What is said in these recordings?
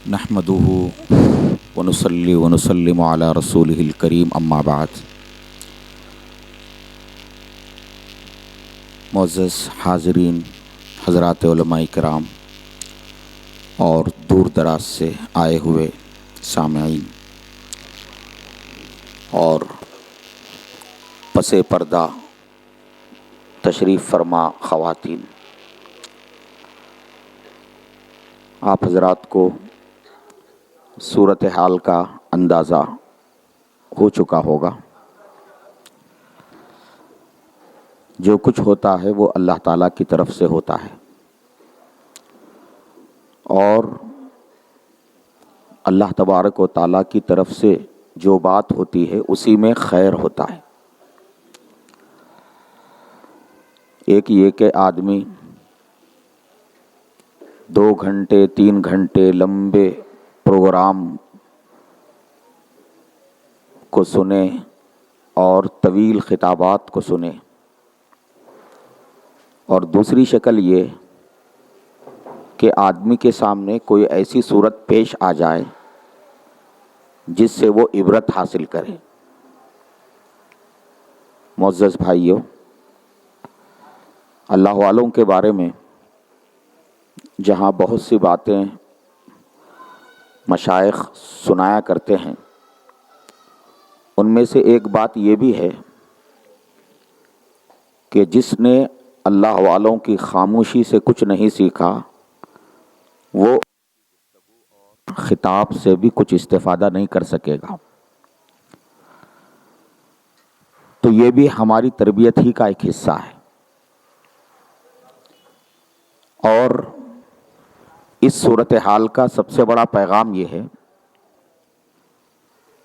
نحمده ونصلي ونسلم على رسوله الكريم اما بعد۔ معزز حاضرین، حضرات علماء کرام اور دور دراز سے آئے ہوئے سامعین اور پس پردہ تشریف فرما خواتین، آپ حضرات کو صورتحال کا اندازہ ہو چکا ہوگا۔ جو کچھ ہوتا ہے وہ اللہ تعالیٰ کی طرف سے ہوتا ہے، اور اللہ تبارک و تعالیٰ کی طرف سے جو بات ہوتی ہے اسی میں خیر ہوتا ہے۔ ایک یہ کہ آدمی 2 گھنٹے 3 گھنٹے لمبے پروگرام کو سنے اور طویل خطابات کو سنے، اور دوسری شکل یہ کہ آدمی کے سامنے کوئی ایسی صورت پیش آ جائے جس سے وہ عبرت حاصل کرے۔ معزز بھائیوں، اللہ والوں کے بارے میں جہاں بہت سی باتیں مشائخ سنایا کرتے ہیں، ان میں سے ایک بات یہ بھی ہے کہ جس نے اللہ والوں کی خاموشی سے کچھ نہیں سیکھا وہ خطاب سے بھی کچھ استفادہ نہیں کر سکے گا۔ تو یہ بھی ہماری تربیت ہی کا ایک حصہ ہے، اور اس صورتحال کا سب سے بڑا پیغام یہ ہے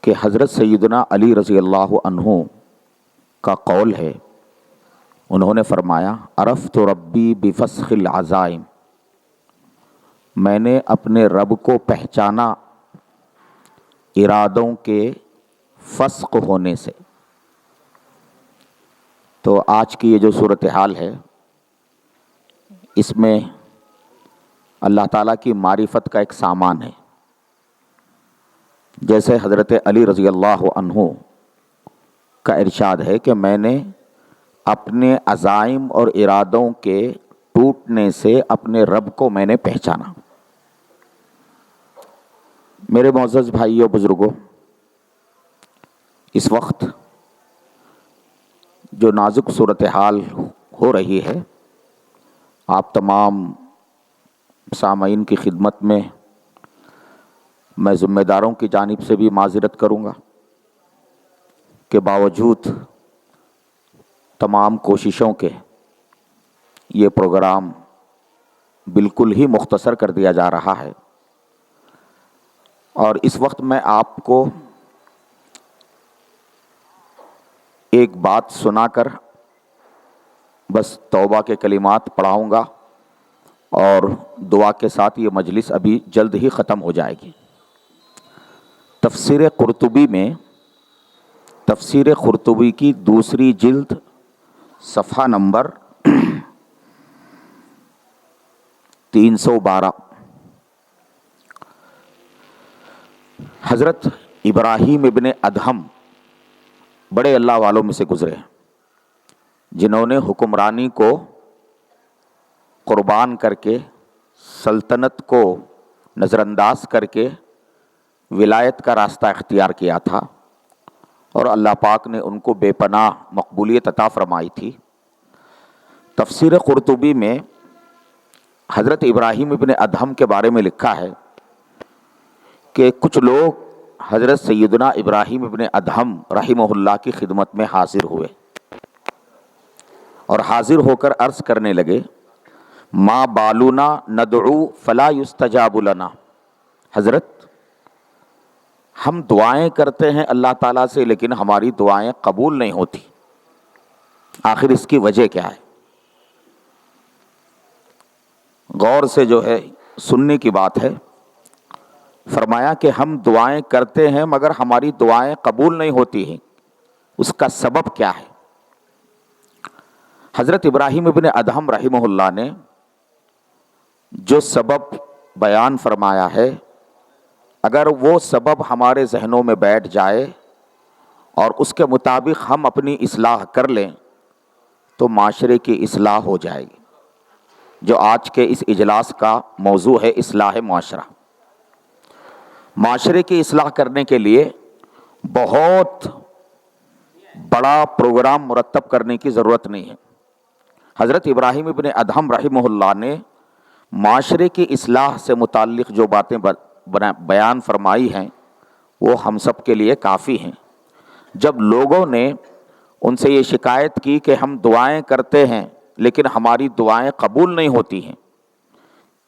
کہ حضرت سیدنا علی رضی اللہ عنہ کا قول ہے، انہوں نے فرمایا عرفت ربی بفسخ العزائم، میں نے اپنے رب کو پہچانا ارادوں کے فسخ ہونے سے۔ تو آج کی یہ جو صورتحال ہے، اس میں اللہ تعالیٰ کی معرفت کا ایک سامان ہے۔ جیسے حضرت علی رضی اللہ عنہ کا ارشاد ہے کہ میں نے اپنے عزائم اور ارادوں کے ٹوٹنے سے اپنے رب کو میں نے پہچانا۔ میرے معزز بھائیوں بزرگوں، اس وقت جو نازک صورتحال ہو رہی ہے، آپ تمام سامعین کی خدمت میں میں ذمہ داروں کی جانب سے بھی معذرت کروں گا کہ باوجود تمام کوششوں کے یہ پروگرام بالکل ہی مختصر کر دیا جا رہا ہے، اور اس وقت میں آپ کو ایک بات سنا کر بس توبہ کے کلمات پڑھاؤں گا، اور دعا کے ساتھ یہ مجلس ابھی جلد ہی ختم ہو جائے گی۔ تفسیر قرطبی میں تفسیر قرطبی کی 2 جلد صفحہ نمبر 312 حضرت ابراہیم ابن ادہم بڑے اللہ والوں میں سے گزرے، جنہوں نے حکمرانی کو قربان کر کے، سلطنت کو نظر انداز کر کے ولایت کا راستہ اختیار کیا تھا، اور اللہ پاک نے ان کو بے پناہ مقبولیت عطا فرمائی تھی۔ تفسیر قرطبی میں حضرت ابراہیم ابن ادہم کے بارے میں لکھا ہے کہ کچھ لوگ حضرت سیدنا ابراہیم ابن ادہم رحمہ اللہ کی خدمت میں حاضر ہوئے، اور حاضر ہو کر عرض کرنے لگے ما بالونا ندعو فلا یستجاب لنا، حضرت ہم دعائیں کرتے ہیں اللہ تعالیٰ سے لیکن ہماری دعائیں قبول نہیں ہوتی، آخر اس کی وجہ کیا ہے؟ غور سے جو ہے سننے کی بات ہے۔ فرمایا کہ ہم دعائیں کرتے ہیں مگر ہماری دعائیں قبول نہیں ہوتی ہیں، اس کا سبب کیا ہے؟ حضرت ابراہیم ابن ادہم رحمہ اللہ نے جو سبب بیان فرمایا ہے اگر وہ سبب ہمارے ذہنوں میں بیٹھ جائے اور اس کے مطابق ہم اپنی اصلاح کر لیں تو معاشرے کی اصلاح ہو جائے گی، جو آج کے اس اجلاس کا موضوع ہے، اصلاح معاشرہ۔ معاشرے کی اصلاح کرنے کے لیے بہت بڑا پروگرام مرتب کرنے کی ضرورت نہیں ہے۔ حضرت ابراہیم ابن ادہم رحمہ اللہ نے معاشرے کی اصلاح سے متعلق جو باتیں بیان فرمائی ہیں وہ ہم سب کے لیے کافی ہیں۔ جب لوگوں نے ان سے یہ شکایت کی کہ ہم دعائیں کرتے ہیں لیکن ہماری دعائیں قبول نہیں ہوتی ہیں،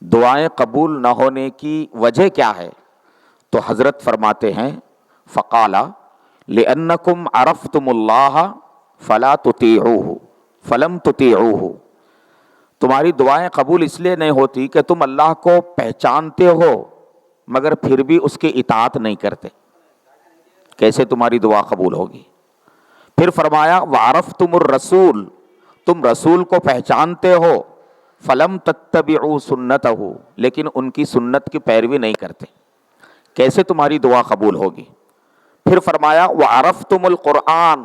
دعائیں قبول نہ ہونے کی وجہ کیا ہے، تو حضرت فرماتے ہیں فقال لأنکم عرفتم اللہ فلا تطیعوہ فلم تطیعوہ، تمہاری دعائیں قبول اس لیے نہیں ہوتی کہ تم اللہ کو پہچانتے ہو مگر پھر بھی اس کی اطاعت نہیں کرتے، کیسے تمہاری دعا قبول ہوگی؟ پھر فرمایا وعرفتم الرسول، تم رسول کو پہچانتے ہو، فلم تتبعوا سنتہ، لیکن ان کی سنت کی پیروی نہیں کرتے، کیسے تمہاری دعا قبول ہوگی؟ پھر فرمایا وعرفتم القرآن،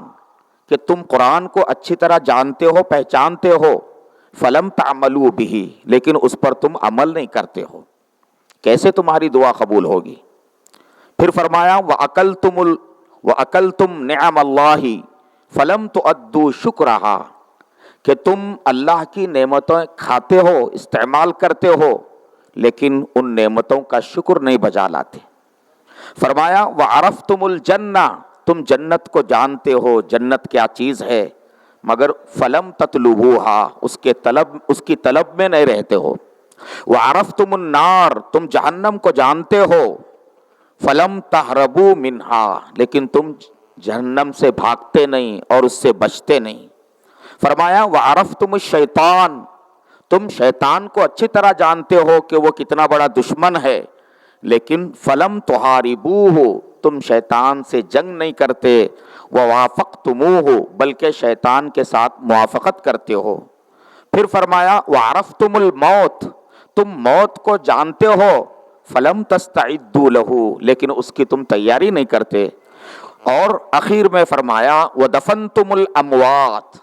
کہ تم قرآن کو اچھی طرح جانتے ہو، پہچانتے ہو، فلم تعملوا بہ، لیکن اس پر تم عمل نہیں کرتے ہو، کیسے تمہاری دعا قبول ہوگی؟ پھر فرمایا وَأَكَلْتُمْ نِعَمَ اللَّهِ فَلَمْ تُؤَدُّوا شُكْرَهَا، کہ تم اللہ کی نعمتیں کھاتے ہو، استعمال کرتے ہو، لیکن ان نعمتوں کا شکر نہیں بجا لاتے۔ فرمایا وَعَرَفْتُمُ الْجَنَّةَ، تم جنت کو جانتے ہو، جنت کیا چیز ہے، مگر فَلَمْ تَطْلُبُوهَا، اس کی طلب میں نہیں رہتے ہو۔ وَعَرَفْتُمُ النَّارَ، تم جہنم کو جانتے ہو، فَلَمْ تَهْرَبُوا مِنْهَا، لیکن تم جہنم سے بھاگتے نہیں اور اس سے بچتے نہیں۔ فرمایا وَعَرَفْتُمُ الشَّيْطَانَ، تم شیطان کو اچھی طرح جانتے ہو کہ وہ کتنا بڑا دشمن ہے، لیکن فَلَمْ تُحَارِبُوهُ، تم شیطان سے جنگ نہیں کرتے، وَوَافَقْتُمُوهُ، بلکہ شیطان کے ساتھ موافقت کرتے ہو۔ پھر فرمایا وَعَرَفْتُمُ الْمَوْتَ، تم موت کو جانتے ہو، فَلَمْ تَسْتَعِدُّوا لَهُ، لیکن اس کی تم تیاری نہیں کرتے۔ اور اخیر میں فرمایا وَدَفَنْتُمُ الْأَمْوَاتَ،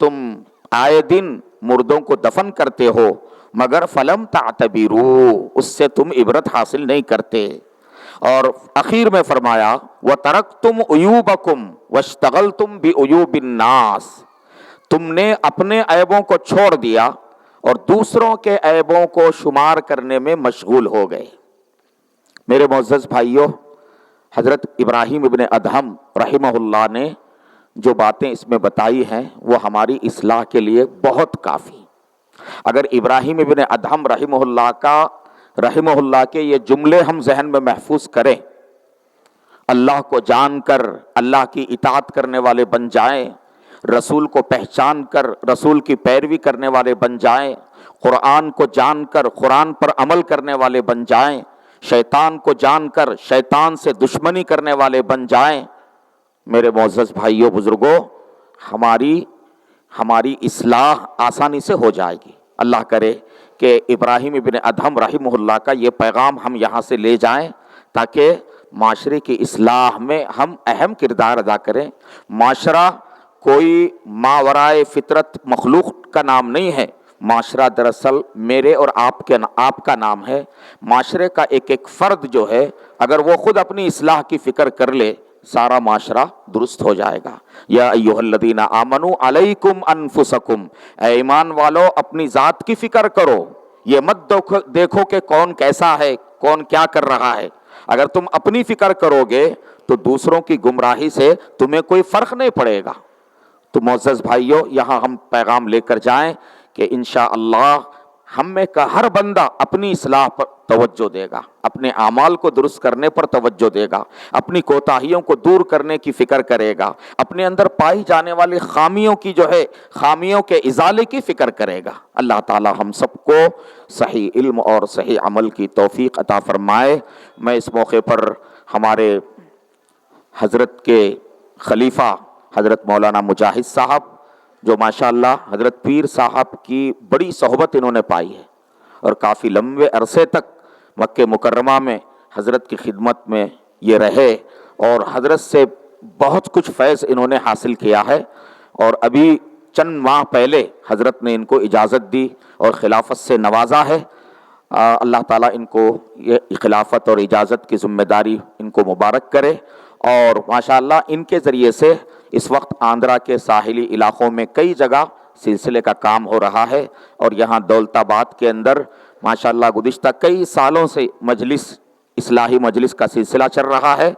تم آئے دن مردوں کو دفن کرتے ہو، مگر فَلَمْ تَعْتَبِرُوا، اس سے تم عبرت حاصل نہیں کرتے۔ اور اخیر میں فرمایا وَتَرَكْتُمْ عُيُوبَكُمْ وَاشْتَغَلْتُمْ بِعُيُوبِ النَّاسِ، تم نے اپنے عیبوں کو چھوڑ دیا اور دوسروں کے عیبوں کو شمار کرنے میں مشغول ہو گئے۔ میرے معزز بھائیوں، حضرت ابراہیم ابن ادہم رحمہ اللہ نے جو باتیں اس میں بتائی ہیں وہ ہماری اصلاح کے لیے بہت کافی۔ اگر ابراہیم ابن ادہم رحمہ اللہ کے یہ جملے ہم ذہن میں محفوظ کریں، اللہ کو جان کر اللہ کی اطاعت کرنے والے بن جائیں، رسول کو پہچان کر رسول کی پیروی کرنے والے بن جائیں، قرآن کو جان کر قرآن پر عمل کرنے والے بن جائیں، شیطان کو جان کر شیطان سے دشمنی کرنے والے بن جائیں، میرے معزز بھائیوں بزرگوں، ہماری اصلاح آسانی سے ہو جائے گی۔ اللہ کرے کہ ابراہیم ابن ادہم رحمہ اللہ کا یہ پیغام ہم یہاں سے لے جائیں تاکہ معاشرے کی اصلاح میں ہم اہم کردار ادا کریں۔ معاشرہ کوئی ماورائے فطرت مخلوق کا نام نہیں ہے، معاشرہ دراصل میرے اور آپ کا نام ہے۔ معاشرے کا ایک ایک فرد جو ہے اگر وہ خود اپنی اصلاح کی فکر کر لے، سارا معاشرہ درست ہو جائے گا۔ یا ایھا الذین آمنوا علیکم انفسکم، اے ایمان والو اپنی ذات کی فکر کرو، یہ مت دیکھو کہ کون کیسا ہے، کون کیا کر رہا ہے۔ اگر تم اپنی فکر کرو گے تو دوسروں کی گمراہی سے تمہیں کوئی فرق نہیں پڑے گا۔ تو معزز بھائیوں، یہاں ہم پیغام لے کر جائیں کہ انشاءاللہ ہم میں کا ہر بندہ اپنی اصلاح پر توجہ دے گا، اپنے اعمال کو درست کرنے پر توجہ دے گا، اپنی کوتاہیوں کو دور کرنے کی فکر کرے گا، اپنے اندر پائی جانے والی خامیوں کے ازالے کی فکر کرے گا۔ اللہ تعالی ہم سب کو صحیح علم اور صحیح عمل کی توفیق عطا فرمائے۔ میں اس موقع پر ہمارے حضرت کے خلیفہ حضرت مولانا مجاہد صاحب، جو ماشاءاللہ حضرت پیر صاحب کی بڑی صحبت انہوں نے پائی ہے اور کافی لمبے عرصے تک مکہ مکرمہ میں حضرت کی خدمت میں یہ رہے اور حضرت سے بہت کچھ فیض انہوں نے حاصل کیا ہے، اور ابھی چند ماہ پہلے حضرت نے ان کو اجازت دی اور خلافت سے نوازا ہے۔ اللہ تعالیٰ ان کو یہ خلافت اور اجازت کی ذمہ داری ان کو مبارک کرے، اور ماشاءاللہ ان کے ذریعے سے اس وقت آندھرا کے ساحلی علاقوں میں کئی جگہ سلسلے کا کام ہو رہا ہے، اور یہاں دولت آباد کے اندر ماشاءاللہ گزشتہ کئی سالوں سے اصلاحی مجلس کا سلسلہ چل رہا ہے۔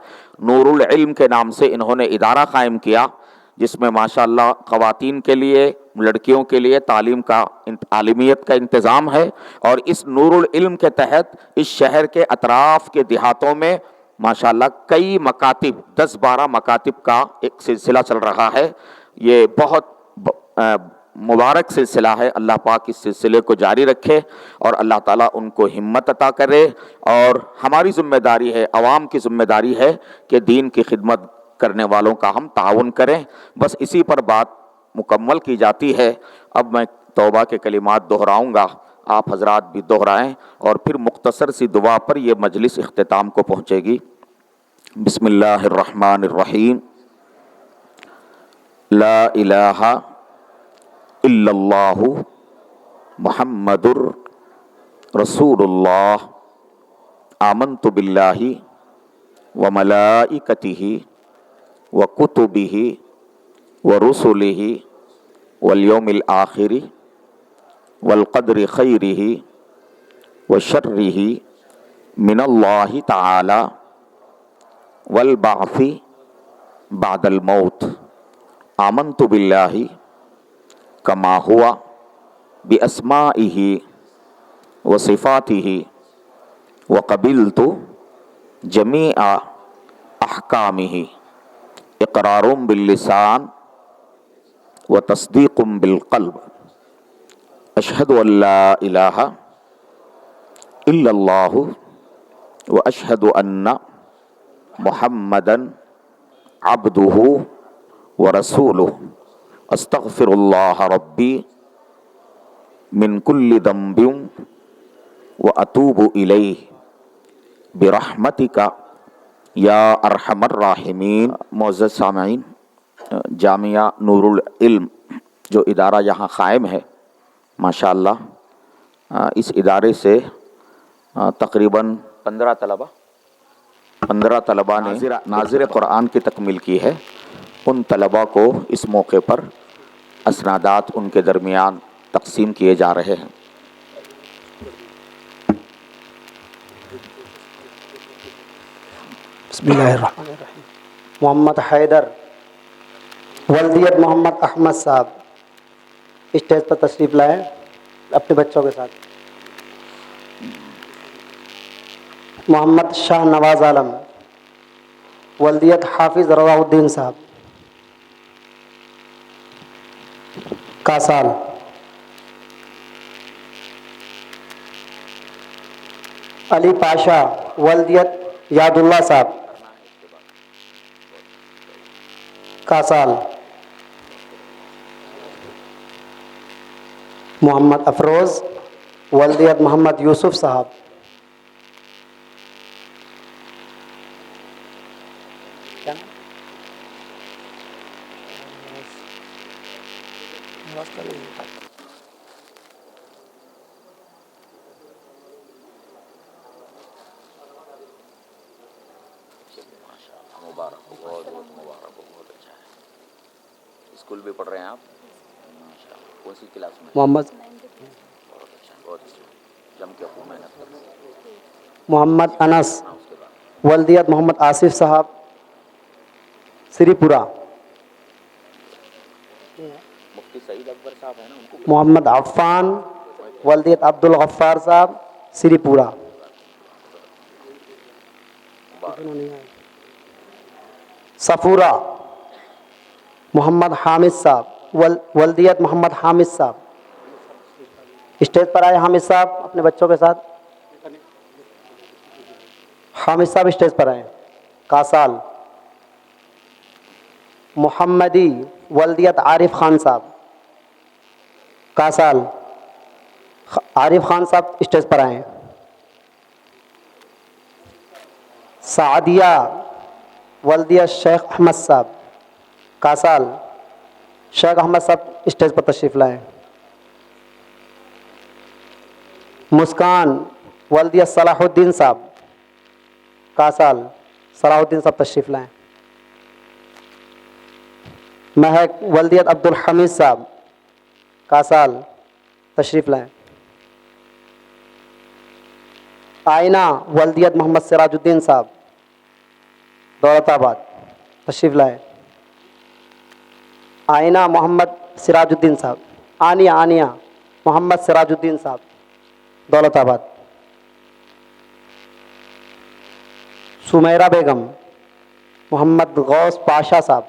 نور العلم کے نام سے انہوں نے ادارہ قائم کیا، جس میں ماشاءاللہ خواتین کے لیے، لڑکیوں کے لیے تعلیمیت کا انتظام ہے، اور اس نور العلم کے تحت اس شہر کے اطراف کے دیہاتوں میں ماشاءاللہ کئی مکاتب، 10-12 مکاتب کا ایک سلسلہ چل رہا ہے۔ یہ بہت مبارک سلسلہ ہے، اللہ پاک اس سلسلے کو جاری رکھے اور اللہ تعالیٰ ان کو ہمت عطا کرے، اور ہماری ذمہ داری ہے، عوام کی ذمہ داری ہے کہ دین کی خدمت کرنے والوں کا ہم تعاون کریں۔ بس اسی پر بات مکمل کی جاتی ہے۔ اب میں توبہ کے کلمات دہراؤں گا، آپ حضرات بھی دہرائیں، اور پھر مختصر سی دعا پر یہ مجلس اختتام کو پہنچے گی۔ بسم اللہ الرحمن الرحیم۔ لا الہ الا اللہ محمد رسول اللہ۔ آمنت باللہ وملائکتہ وکتبہ ورسلہ والیوم الآخر والقدر خیرہ وشرہ من اللہ تعالی والبعث بعد الموت۔ آمنت باللہ کما ہوا باسمائہ وصفاتہ وقبلت جمیع احکامہ۔ اقرار باللسان وتصدیق بالقلب۔ اشہد ان لا الہ الا اللہ واشہد ان محمدًا عبدہ ورسولہ۔ استغفر اللہ ربی من کل ذنب واتوب الیہ برحمتک یا ارحم الراحمین۔ معزز سامعین، جامعہ نور العلم جو ادارہ یہاں قائم ہے، ماشاءاللہ اس ادارے سے تقریباً 15 طلبہ نے ناظر قرآن کی تکمیل کی ہے۔ ان طلبہ کو اس موقع پر اسنادات ان کے درمیان تقسیم کیے جا رہے ہیں۔ بسم اللہ الرحمن الرحیم۔ محمد حیدر ولدیت محمد احمد صاحب اسٹیج پر تشریف لائیں اپنے بچوں کے ساتھ۔ محمد شاہ نواز عالم ولدیت حافظ رضا الدین صاحب کاسال۔ علی پاشا ولدیت یاد اللہ صاحب کاسال۔ محمد افروز ولدیت محمد یوسف صاحب مبارک ہو، بہت بہت مبارک ہو، بہت اچھا ہے۔ اسکول بھی پڑھ رہے ہیں آپ؟ ماشاءاللہ۔ کون سی کلاس میں؟ محمد بہت اچھا، بہت اچھا، جم کے خوب محنت کریں۔ محمد انس اس کے بعد ولدیت محمد آصف صاحب سری پورہ۔ مفتی سعید اکبر صاحب ہیں نا، ان کو محمد عفان ولدیت عبد الغفار صاحب سری پورہ۔ صفورہ محمد حامد صاحب ولدیت محمد حامد صاحب۔ اسٹیج پر آئے حامد صاحب اپنے بچوں کے ساتھ۔ حامد صاحب اسٹیج پر آئے کاسال۔ محمدی ولدیت عارف خان صاحب کاسال۔ عارف خان صاحب اسٹیج پر آئے۔ سعدیہ ولدیہ شیخ احمد صاحب کاسال. شیخ احمد صاحب اسٹیج پر تشریف لائیں. مسکان ولدیہ صلاح الدین صاحب کاسال. صلاح الدین صاحب تشریف لائیں. مہک ولدیت عبد الحمید صاحب کاسال تشریف لائیں. آئینہ ولدیت محمد سراج الدین صاحب دولت آباد تشریف لائیں. آئینہ محمد سراج الدین صاحب. آنیہ محمد سراج الدین صاحب دولت آباد. سمیرہ بیگم محمد غوث پاشا صاحب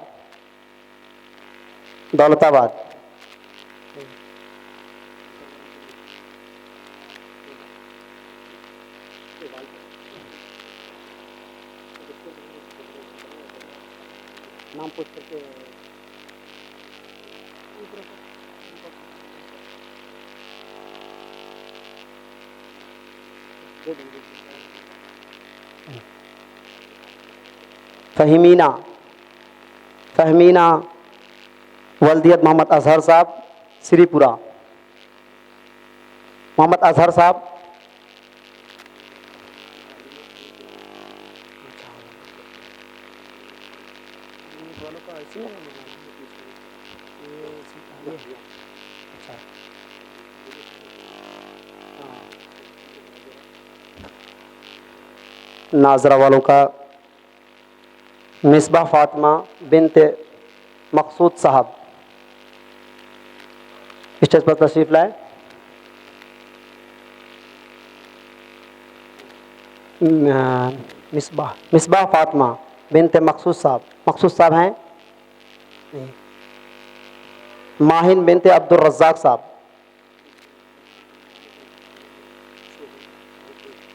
دولت آباد. نام پوچھ کر کے فہمینہ ولدیت محمد اظہر صاحب سری پورہ. محمد اظہر صاحب ناظرہ والوں کا مصباح فاطمہ بنت مقصود صاحب اسٹیج پر تشریف لائے. مصباح فاطمہ بنت مقصود صاحب ہیں. ماہن بنت عبد الرزاق صاحب.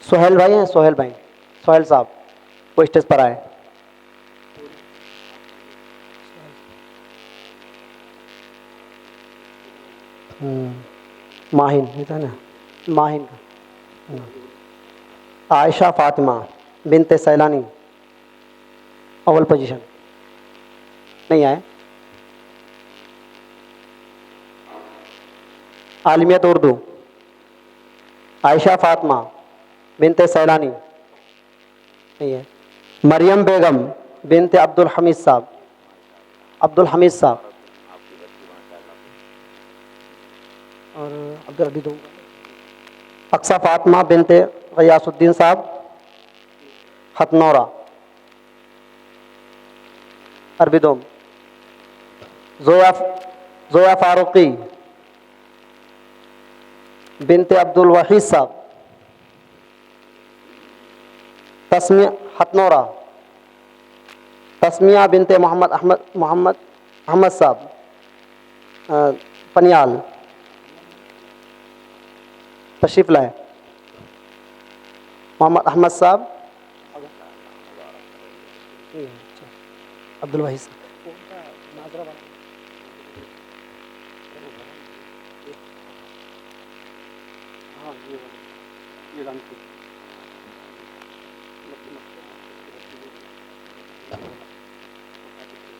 سہیل بھائی ہیں سہیل صاحب وہ اسٹیج پر آئے. ماہن عائشہ فاطمہ بنت سیلانی اول پوزیشن نہیں آئے. عالمیت اردو عائشہ فاطمہ بنت سیلانی نہیں ہے. مریم بیگم بنت عبد الحمید صاحب اور اقصی فاطمہ بنت غیاث الدین صاحب ہتھنورا عربی دوم. زویا فاروقی بنت عبد الوحید صاحب ہتھنورا. تسمیہ بنت محمد احمد صاحب پنیال تشریف لائے. محمد احمد صاحب عبد الوحید صاحب.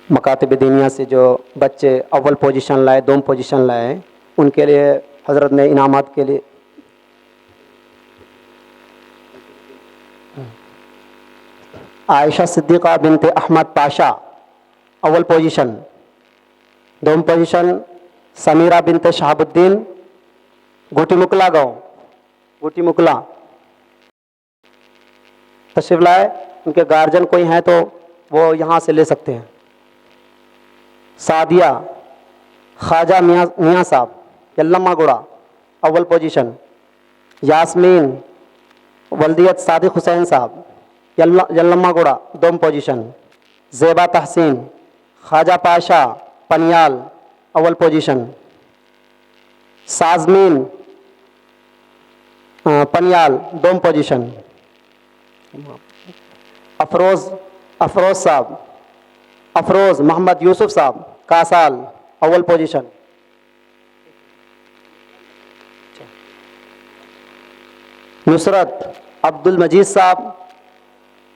مکاتب دینیہ سے جو بچے اول پوزیشن لائے دوم پوزیشن لائے ان کے لیے حضرت نے انعامات کے لیے عائشہ صدیقہ بنت احمد پاشا اول پوزیشن. دوم پوزیشن سمیرہ بنت شہاب الدین گوٹی مکلا تشریف لائے. ان کے گارجن کوئی ہیں تو وہ یہاں سے لے سکتے ہیں. سعدیہ خواجہ میاں صاحب یلما گوڑا اول پوزیشن. یاسمین ولدیت صادق حسین صاحب یلما گوڑا دوم پوزیشن. زیبا تحسین خواجہ پاشا پنیال اول پوزیشن. سازمین پنیال دوم پوزیشن. افروز محمد یوسف صاحب کاسال اول پوزیشن. نصرت عبد المجید صاحب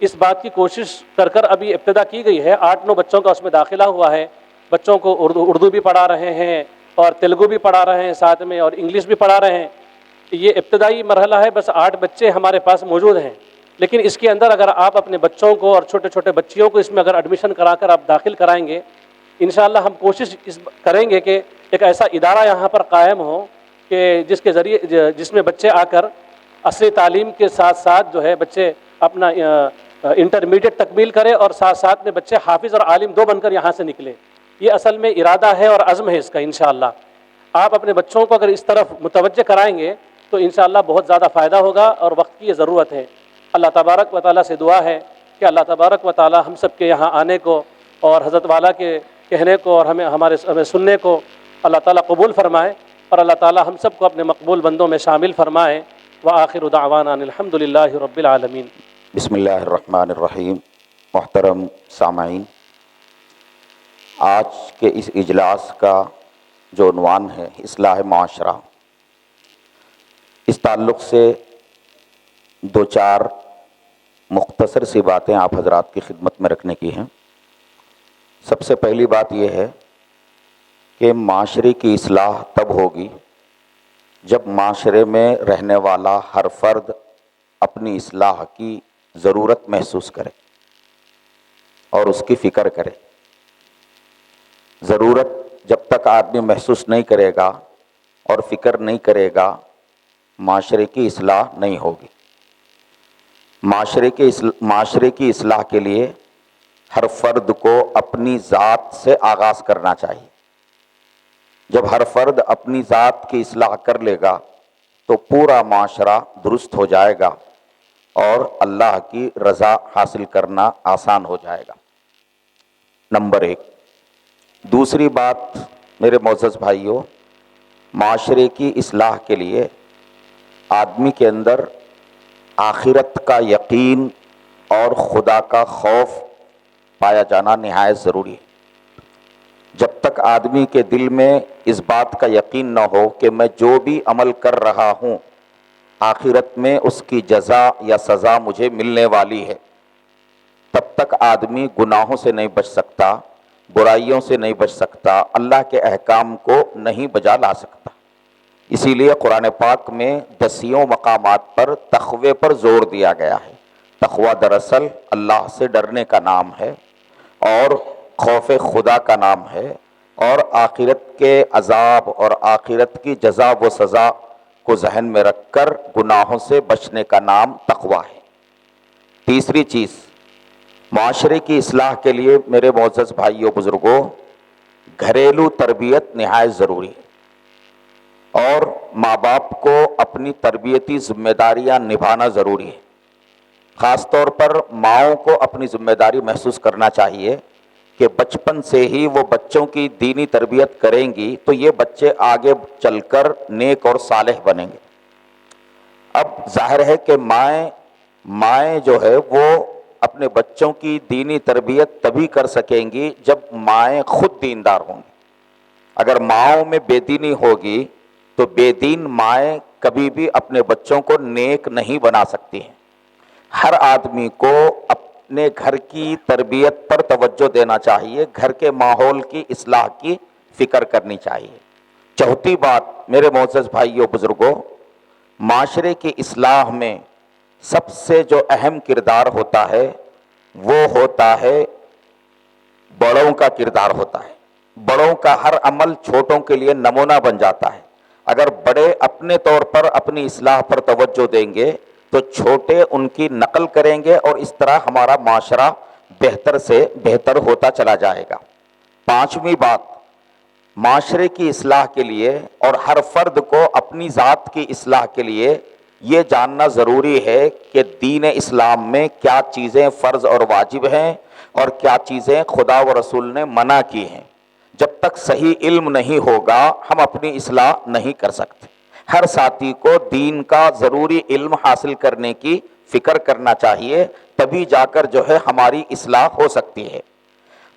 اس بات کی کوشش کر ابھی ابتدا کی گئی ہے۔ 8-9 بچوں کا اس میں داخلہ ہوا ہے۔ بچوں کو اردو بھی پڑھا رہے ہیں اور تیلگو بھی پڑھا رہے ہیں ساتھ میں، اور انگلش بھی پڑھا رہے ہیں۔ یہ ابتدائی مرحلہ ہے، بس 8 بچے ہمارے پاس موجود ہیں، لیکن اس کے اندر اگر آپ اپنے بچوں کو اور چھوٹے چھوٹے بچیوں کو اس میں اگر ایڈمیشن کرا کر آپ داخل کرائیں گے، انشاءاللہ ہم کوشش کریں گے کہ ایک ایسا ادارہ یہاں پر قائم ہو کہ جس کے ذریعے جس میں بچے آ کر عصری تعلیم کے ساتھ ساتھ جو ہے بچے اپنا انٹرمیڈیٹ تکمیل کرے، اور ساتھ ساتھ میں بچے حافظ اور عالم دو بن کر یہاں سے نکلے۔ یہ اصل میں ارادہ ہے اور عزم ہے اس کا انشاءاللہ۔ آپ اپنے بچوں کو اگر اس طرف متوجہ کرائیں گے تو انشاءاللہ بہت زیادہ فائدہ ہوگا، اور وقت کی یہ ضرورت ہے۔ اللہ تبارک و تعالیٰ سے دعا ہے کہ اللہ تبارک و تعالیٰ ہم سب کے یہاں آنے کو اور حضرت والا کے کہنے کو اور ہمیں سننے کو اللہ تعالیٰ قبول فرمائے، اور اللہ تعالیٰ ہم سب کو اپنے مقبول بندوں میں شامل فرمائے۔ وآخر دعوانا ان الحمد للہ رب العالمین۔ بسم اللہ الرحمن الرحیم۔ محترم سامعین، آج کے اس اجلاس کا جو عنوان ہے اصلاح معاشرہ، اس تعلق سے 2-4 مختصر سی باتیں آپ حضرات کی خدمت میں رکھنے کی ہیں۔ سب سے پہلی بات یہ ہے کہ معاشرے کی اصلاح تب ہوگی جب معاشرے میں رہنے والا ہر فرد اپنی اصلاح کی ضرورت محسوس کرے اور اس کی فکر کرے۔ ضرورت جب تک آدمی محسوس نہیں کرے گا اور فکر نہیں کرے گا، معاشرے کی اصلاح نہیں ہوگی۔ معاشرے کی اصلاح کے لیے ہر فرد کو اپنی ذات سے آغاز کرنا چاہیے۔ جب ہر فرد اپنی ذات کی اصلاح کر لے گا تو پورا معاشرہ درست ہو جائے گا اور اللہ کی رضا حاصل کرنا آسان ہو جائے گا۔ نمبر 1۔ دوسری بات میرے معزز بھائیوں، معاشرے کی اصلاح کے لیے آدمی کے اندر آخرت کا یقین اور خدا کا خوف پایا جانا نہایت ضروری ہے۔ جب تک آدمی کے دل میں اس بات کا یقین نہ ہو کہ میں جو بھی عمل کر رہا ہوں آخرت میں اس کی جزا یا سزا مجھے ملنے والی ہے، تب تک آدمی گناہوں سے نہیں بچ سکتا، برائیوں سے نہیں بچ سکتا، اللہ کے احکام کو نہیں بجا لا سکتا۔ اسی لیے قرآن پاک میں 10 مقامات پر تقوی پر زور دیا گیا ہے۔ تقوی دراصل اللہ سے ڈرنے کا نام ہے اور خوف خدا کا نام ہے، اور آخرت کے عذاب اور آخرت کی جزا و سزا کو ذہن میں رکھ کر گناہوں سے بچنے کا نام تقوی ہے۔ تیسری چیز، معاشرے کی اصلاح کے لیے میرے معزز بھائیوں بزرگوں، گھریلو تربیت نہایت ضروری ہے، اور ماں باپ کو اپنی تربیتی ذمہ داریاں نبھانا ضروری ہے۔ خاص طور پر ماؤں کو اپنی ذمہ داری محسوس کرنا چاہیے کہ بچپن سے ہی وہ بچوں کی دینی تربیت کریں گی تو یہ بچے آگے چل کر نیک اور صالح بنیں گے۔ اب ظاہر ہے کہ مائیں جو ہے وہ اپنے بچوں کی دینی تربیت تبھی کر سکیں گی جب مائیں خود دیندار ہوں گی۔ اگر ماؤں میں بے دینی ہوگی تو بے دین مائیں کبھی بھی اپنے بچوں کو نیک نہیں بنا سکتی ہیں۔ ہر آدمی کو اپنے گھر کی تربیت پر توجہ دینا چاہیے، گھر کے ماحول کی اصلاح کی فکر کرنی چاہیے۔ چوتھی بات میرے معزز بھائیوں بزرگوں، معاشرے کی اصلاح میں سب سے جو اہم کردار ہوتا ہے وہ ہوتا ہے بڑوں کا کردار ہوتا ہے۔ بڑوں کا ہر عمل چھوٹوں کے لیے نمونہ بن جاتا ہے۔ اگر بڑے اپنے طور پر اپنی اصلاح پر توجہ دیں گے تو چھوٹے ان کی نقل کریں گے، اور اس طرح ہمارا معاشرہ بہتر سے بہتر ہوتا چلا جائے گا۔ پانچویں بات، معاشرے کی اصلاح کے لیے اور ہر فرد کو اپنی ذات کی اصلاح کے لیے یہ جاننا ضروری ہے کہ دین اسلام میں کیا چیزیں فرض اور واجب ہیں اور کیا چیزیں خدا و رسول نے منع کی ہیں۔ جب تک صحیح علم نہیں ہوگا ہم اپنی اصلاح نہیں کر سکتے۔ ہر ساتھی کو دین کا ضروری علم حاصل کرنے کی فکر کرنا چاہیے، تبھی جا کر جو ہے ہماری اصلاح ہو سکتی ہے۔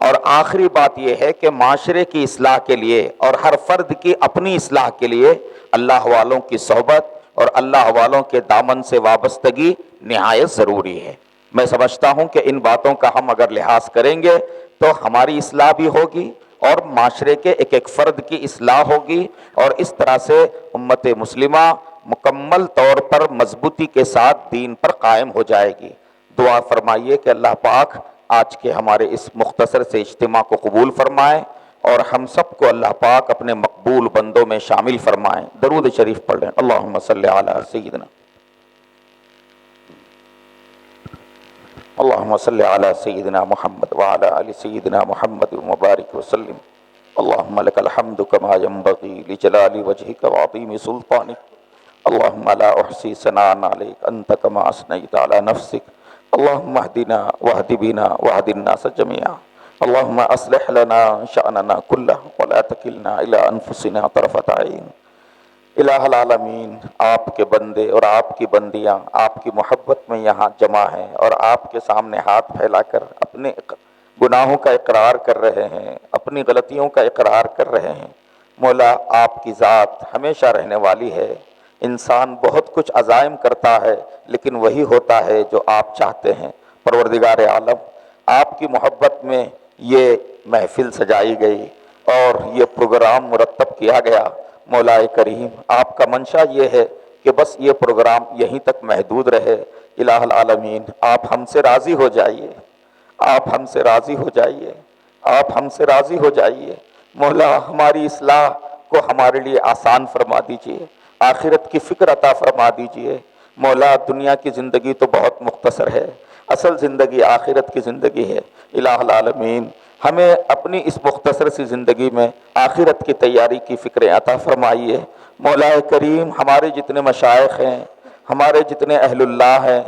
اور آخری بات یہ ہے کہ معاشرے کی اصلاح کے لیے اور ہر فرد کی اپنی اصلاح کے لیے اللہ والوں کی صحبت اور اللہ والوں کے دامن سے وابستگی نہایت ضروری ہے۔ میں سمجھتا ہوں کہ ان باتوں کا ہم اگر لحاظ کریں گے تو ہماری اصلاح بھی ہوگی اور معاشرے کے ایک ایک فرد کی اصلاح ہوگی، اور اس طرح سے امت مسلمہ مکمل طور پر مضبوطی کے ساتھ دین پر قائم ہو جائے گی۔ دعا فرمائیے کہ اللہ پاک آج کے ہمارے اس مختصر سے اجتماع کو قبول فرمائے اور ہم سب کو اللہ پاک اپنے مقبول بندوں میں شامل فرمائیں۔ درود شریف پڑھ لیں۔ اللہم صلی علی سیدنا اللہم صلی علی سیدنا محمد وعلی آل سیدنا محمد مبارک وسلم۔ اللہم لک الحمد کما ینبغی لجلال وجہک وعظیم سلطانک۔ اللہم لا احصی ثناء علیک انت کما اثنیت علی نفسک۔ اللہم اہدنا واہد بنا واہد الناس جميعا۔ اللہم اصلح لنا شأننا کلہ ولا تکلنا الی انفسنا طرفۃ عین۔ الہ العالمین، آپ کے بندے اور آپ کی بندیاں آپ کی محبت میں یہاں جمع ہیں اور آپ کے سامنے ہاتھ پھیلا کر اپنے گناہوں کا اقرار کر رہے ہیں، اپنی غلطیوں کا اقرار کر رہے ہیں۔ مولا، آپ کی ذات ہمیشہ رہنے والی ہے۔ انسان بہت کچھ عزائم کرتا ہے لیکن وہی ہوتا ہے جو آپ چاہتے ہیں۔ پروردگار عالم، آپ کی محبت میں یہ محفل سجائی گئی اور یہ پروگرام مرتب کیا گیا۔ مولا کریم، آپ کا منشا یہ ہے کہ بس یہ پروگرام یہیں تک محدود رہے۔ الہ العالمین، آپ ہم سے راضی ہو جائیے، آپ ہم سے راضی ہو جائیے، آپ ہم سے راضی ہو جائیے۔ مولا، ہماری اصلاح کو ہمارے لیے آسان فرما دیجیے، آخرت کی فکر عطا فرما دیجیے۔ مولا، دنیا کی زندگی تو بہت مختصر ہے، اصل زندگی آخرت کی زندگی ہے۔ الہ العالمین، ہمیں اپنی اس مختصر سی زندگی میں آخرت کی تیاری کی فکر عطا فرمائیے۔ مولا کریم، ہمارے جتنے مشائخ ہیں، ہمارے جتنے اہل اللہ ہیں،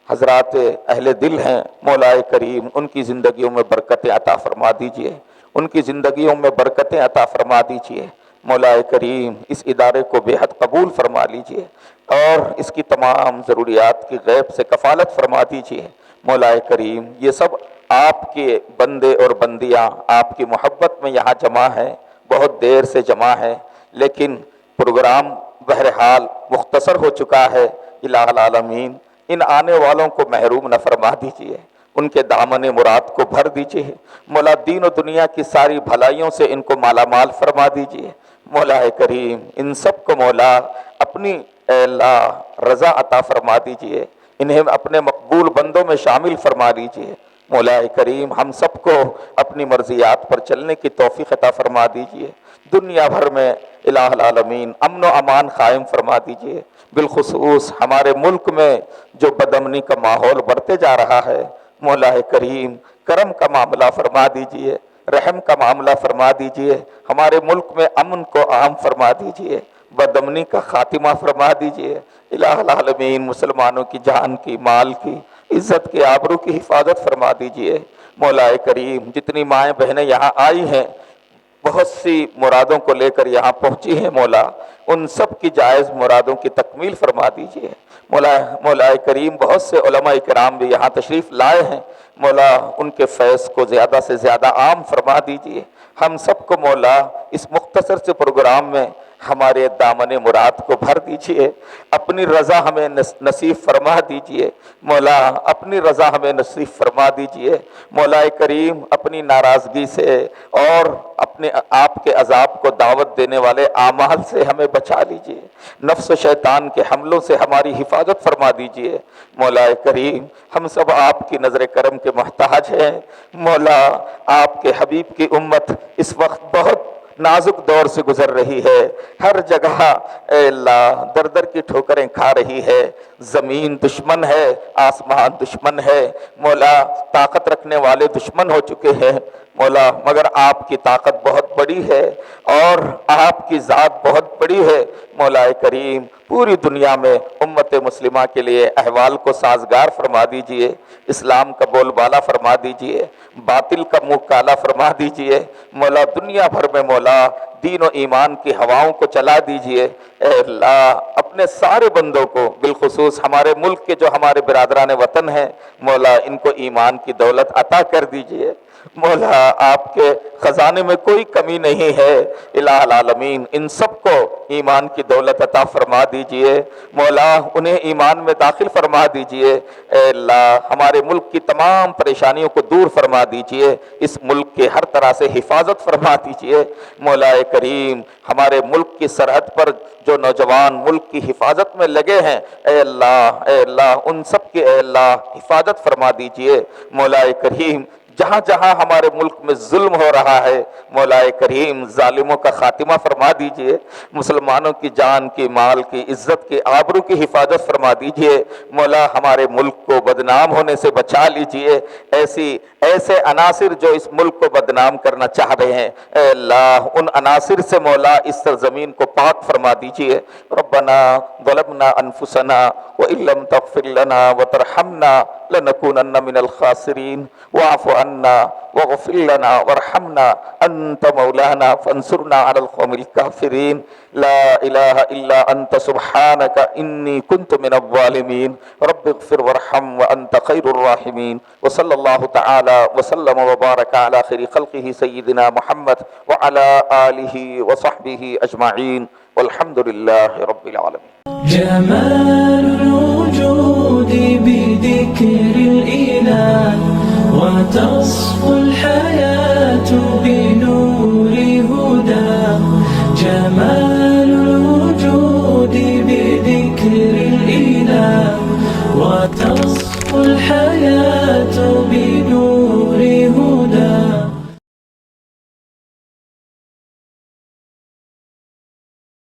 حضرات اہل دل ہیں، مولا کریم ان کی زندگیوں میں برکتیں عطا فرما دیجئے، ان کی زندگیوں میں برکتیں عطا فرما دیجئے۔ مولا کریم، اس ادارے کو بے حد قبول فرما لیجئے اور اس کی تمام ضروریات کی غیب سے کفالت فرما دیجئے۔ مولا کریم، یہ سب آپ کے بندے اور بندیاں آپ کی محبت میں یہاں جمع ہیں، بہت دیر سے جمع ہیں، لیکن پروگرام بہرحال مختصر ہو چکا ہے۔ الہ العالمین، ان آنے والوں کو محروم نہ فرما دیجئے، ان کے دامن مراد کو بھر دیجئے۔ مولا، دین و دنیا کی ساری بھلائیوں سے ان کو مالا مال فرما دیجئے۔ مولا کریم، ان سب کو مولا اپنی اے اللہ رضا عطا فرما دیجئے، انہیں اپنے مقبول بندوں میں شامل فرما دیجئے۔ مولا کریم، ہم سب کو اپنی مرضیات پر چلنے کی توفیق عطا فرما دیجئے۔ دنیا بھر میں الہ العالمین امن و امان قائم فرما دیجئے۔ بالخصوص ہمارے ملک میں جو بدامنی کا ماحول بڑھتے جا رہا ہے، مولا کریم کرم کا معاملہ فرما دیجئے، رحم کا معاملہ فرما دیجئے، ہمارے ملک میں امن کو عام فرما دیجئے، بدامنی کا خاتمہ فرما دیجئے۔ الہ العالمین، مسلمانوں کی جان کی، مال کی، عزت کی، آبرو کی حفاظت فرما دیجئے۔ مولا کریم، جتنی مائیں بہنیں یہاں آئی ہیں، بہت سی مرادوں کو لے کر یہاں پہنچی ہیں، مولا ان سب کی جائز مرادوں کی تکمیل فرما دیجئے۔ مولا کریم، بہت سے علماء کرام بھی یہاں تشریف لائے ہیں، مولا ان کے فیض کو زیادہ سے زیادہ عام فرما دیجئے۔ ہم سب کو مولا اس مختصر سے پروگرام میں ہمارے دامن مراد کو بھر دیجئے، اپنی رضا ہمیں نصیب فرما دیجئے۔ مولا اپنی رضا ہمیں نصیب فرما دیجئے۔ مولا کریم، اپنی ناراضگی سے اور اپنے آپ کے عذاب کو دعوت دینے والے اعمال سے ہمیں بچا لیجئے، نفس و شیطان کے حملوں سے ہماری حفاظت فرما دیجئے۔ مولا کریم، ہم سب آپ کی نظر کرم کے محتاج ہیں۔ مولا، آپ کے حبیب کی امت اس وقت بہت نازک دور سے گزر رہی ہے، ہر جگہ اے اللہ در در کی ٹھوکریں کھا رہی ہے، زمین دشمن ہے، آسمان دشمن ہے، مولا طاقت رکھنے والے دشمن ہو چکے ہیں، مولا مگر آپ کی طاقت بہت بڑی ہے اور آپ کی ذات بہت بڑی ہے۔ مولا کریم، پوری دنیا میں امت مسلمہ کے لیے احوال کو سازگار فرما دیجئے، اسلام کا بول بالا فرما دیجئے، باطل کا منہ کالا فرما دیجئے۔ مولا دنیا بھر میں مولا دین و ایمان کی ہواؤں کو چلا دیجئے۔ اے اللہ اپنے سارے بندوں کو، بالخصوص ہمارے ملک کے جو ہمارے برادران وطن ہیں، مولا ان کو ایمان کی دولت عطا کر دیجئے۔ مولا آپ کے خزانے میں کوئی کمی نہیں ہے، الہ العالمین ان سب کو ایمان کی دولت عطا فرما دیجئے۔ مولا انہیں ایمان میں داخل فرما دیجئے۔ اے اللہ ہمارے ملک کی تمام پریشانیوں کو دور فرما دیجئے، اس ملک کے ہر طرح سے حفاظت فرما دیجئے۔ مولا کریم ہمارے ملک کی سرحد پر جو نوجوان ملک کی حفاظت میں لگے ہیں، اے اللہ ان سب کی اے اللہ حفاظت فرما دیجئے۔ مولا کریم جہاں جہاں ہمارے ملک میں ظلم ہو رہا ہے، مولا کریم ظالموں کا خاتمہ فرما دیجئے۔ مسلمانوں کی جان کی، مال کی، عزت کی، آبرو کی حفاظت فرما دیجئے۔ مولا ہمارے ملک کو بدنام ہونے سے بچا لیجئے، ایسے عناصر جو اس ملک کو بدنام کرنا چاہ رہے ہیں، اے اللہ ان عناصر سے مولا اس سرزمین کو پاک فرما دیجئے۔ ربنا ظلمنا انفسنا وان لم تغفر لنا وترحمنا لنكونن من الخاسرين واعف عنا واغفر لنا وارحمنا انت مولانا فانصرنا على القوم الكافرين لا اله الا انت سبحانك اني كنت من الظالمين رب اغفر وارحم وانت خير الراحمين وصلى الله تعالى وسلم وبارك على خير خلقه سيدنا محمد وعلى آله وصحبه أجمعين والحمد لله رب العالمين. جمال الوجود بذكر الإله وتصفو الحياة بنور هداه. جمال الوجود بذكر الإله وتصفو الحياة بنور هداه.